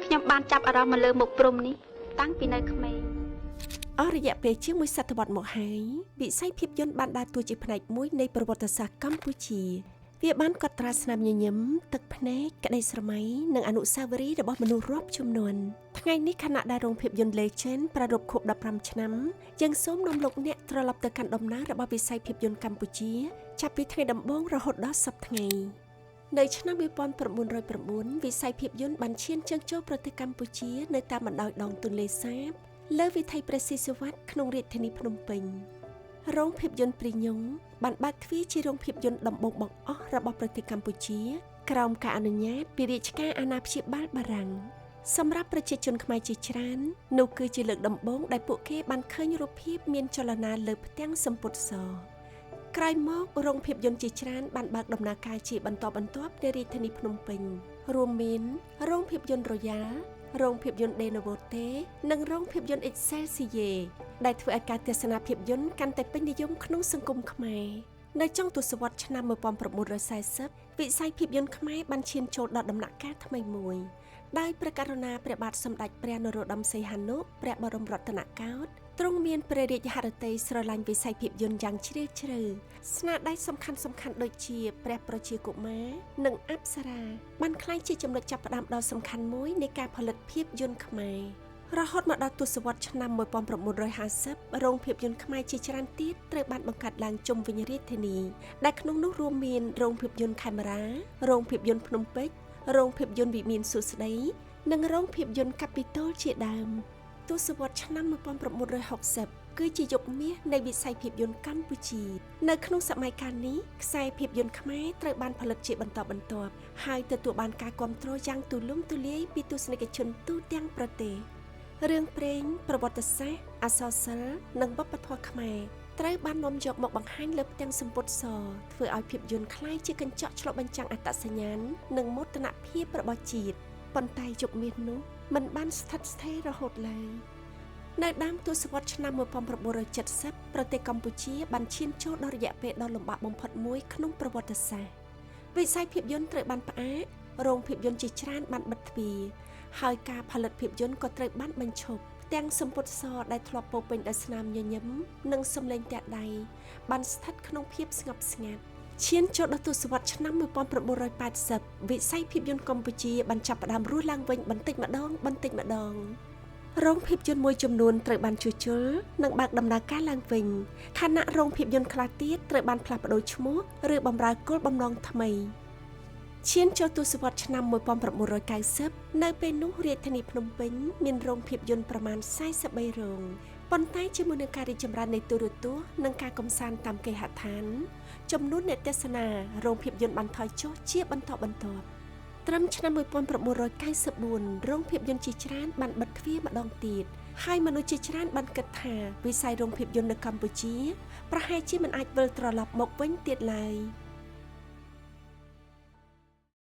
ខ្ញុំបានចាប់អារម្មណ៍មកលើមុខព្រំនេះតាំងពីនៅក្មេងអស់រយៈពេលជាងមួយសតវត្សមកហើយវិស័យភាពយន្តបានដើរតួជាផ្នែកមួយនៃប្រវត្តិសាស្ត្រកម្ពុជាវាបានកត់ត្រាស្នាមញញឹមទឹកភ្នែកក្តីស្រមៃនិងអនុស្សាវរីយ៍របស់មនុស្សរាប់ជំនាន់ថ្ងៃនេះខណៈដែលរោងភាពយន្ត Legend ប្រារព្ធខួប15ឆ្នាំយើងសូមនាំលោកអ្នកត្រឡប់ទៅកាន់ដំណើររបស់វិស័យភាពយន្តកម្ពុជាចាប់ពីថ្ងៃដំបូងរហូតដល់សប្តាហ៍ថ្ងៃនៅឆ្នាំ1909វិស័យភាពយន្តបានឈានជើងចូលប្រទេសកម្ពុជានៅតាមបណ្ដោយដងទន្លេសាបលើវិថីព្រះស៊ីសុវត្ថិក្នុងរាជធានីភ្នំពេញរោងភាពយន្តព្រីញុងបានបើកទ្វារជារោងភាពយន្តដំបូងបង្អស់របស់ប្រទេសកម្ពុជាក្រោមការអនុញ្ញាតពីរាជការអាណាព្យាបាលបារាំងសម្រាប់ប្រជាជនខ្មែរជាច្រើននោះគឺជាលើកដំបូងដែលពួកគេបានឃើញរូបភាពមានចលនាលើផ្ទាំងសំពត់សក្រោយមករោងភាពយន្តជាច្រើនបានបើកដំណើរការជាបន្តបន្ទាប់នៅរាជធានីភ្នំពេញរួមមានរោងភាពយន្ត Royal រោងភាពយន្ត De Novote និងរោងភាពយន្ត Excelsior ដែលធ្វើឲ្យការទស្សនាភាពយន្តកាន់តែពេញនិយមក្នុងសង្គមខ្មែរនៅចុងទសវត្សរ៍ឆ្នាំ1940វិស័យភាពយន្តខ្មែរបានឈានចូលដល់ដំណាក់កាលថ្មីមួយដោយព្រះករុណាព្រះបាទសម្ដេចព្រះនរោត្តមសីហនុព្រះបរមរតនកោដ្ឋទ្រង់មានព្រះរាជហឫទ័យស្រឡាញ់វិស័យភាពយន្តយ៉ាងជ្រាលជ្រៅស្នាដៃសំខាន់ៗដូចជាព្រះប្រជាកុមារនិងអប្សរាបានក្លាយជាចំណុចចាប់ផ្ដើមដ៏សំខាន់មួយនៃការផលិតភាពយន្តខ្មែររហូតមកដល់ទសវត្សរ៍ឆ្នាំ1950រោងភាពយន្តខ្មែរជាច្រើនទៀតត្រូវបានបង្កើតឡើងជុំវិញរាជធានីដែលក្នុងនោះរួមមានរោងភាពយន្តខេមរារោងភាពយន្តភ្នំពេជ្ររោងភាពយន្តវិមានសួស្ដីនិងរោងភាពយន្តកាពីតូលជាដើមទសវត្សរ៍ឆ្នាំ1960គឺជាយុគមាសនៃវិស័យភាពយន្តកម្ពុជានៅក្នុងសម័យកាលនេះខ្សែភាពយន្តខ្មែរត្រូវបានផលិតជាបន្តបន្ទាប់ហើយទទួលបានការគាំទ្រយ៉ាងទូលំទូលាយពីទស្សនិកជនទូទាំងប្រទេសរឿងព្រេងប្រវត្តិសាស្ត្រអក្សរសិល្ប៍និងវប្បធម៌ខ្មែរត្រូវបាននាំយកមកបង្ហាញលើផ្ទាំងសំពត់សធ្វើឲ្យភាពយន្តក្លាយជាកញ្ចក់ឆ្លុះបញ្ចាំងអត្តសញ្ញាណនិងមោទនភាពរបស់ជាតិប៉ុន្តែយុគមាសនោះមិនបានស្ថិតស្ថេររហូតឡើយនៅដើមទសវត្សរ៍ឆ្នាំ1970ប្រទេសកម្ពុជាបានឈានចូលដល់រយៈពេលដ៏លំបាកបំផុតមួយក្នុងប្រវត្តិសាស្ត្រវិស័យភាពយន្តត្រូវបានផ្អាករោងភាពយន្តជាច្រើនបានបិទទ្វារហើយការផលិតភាពយន្តក៏ត្រូវបានបញ្ឈប់ទាំងសំពត់សដែលធ្លាប់ពោពេញដោយស្នាមញញឹមនិងសំឡេងតាក់ដៃបានស្ថិតក្នុងភាពស្ងប់ស្ងាត់ឈានចូលដល់ទសវត្សរ៍ឆ្នាំ1980វិស័យភាពយន្តកម្ពុជាបានចាប់ផ្ដើមរស់ឡើងវិញបន្តិចម្ដងរោងភាពយន្តមួយចំនួនត្រូវបានជួសជុលនិងបើកដំណើរការឡើងវិញខណៈរោងភាពយន្តខ្លះទៀតត្រូវបានផ្លាស់ប្ដូរឈ្មោះឬបម្រើគោលបំណងថ្មីឈានចូលទសវត្សរ៍ឆ្នាំ1990នៅពេលនោះរាជធានីភ្នំពេញមានរោងភាពយន្តប្រមាណ43រោងប៉ុន្តែជាមួយនឹងការរីកចម្រើននៃទូរទស្សន៍និងការកំសាន្តតាមគេហដ្ឋានចំនួនអ្នកទស្សនារោងភាពយន្តបានថយចុះជាបន្តបន្ទាប់ត្រឹមឆ្នាំ1994រោងភាពយន្តជាច្រើនបានបិទទ្វារម្ដងទៀតហើយមនុស្សជាច្រើនបានគិតថាវិស័យរោងភាពយន្តនៅកម្ពុជាប្រហែលជាមិនអាចវិលត្រឡប់មកវិញទៀតឡើយ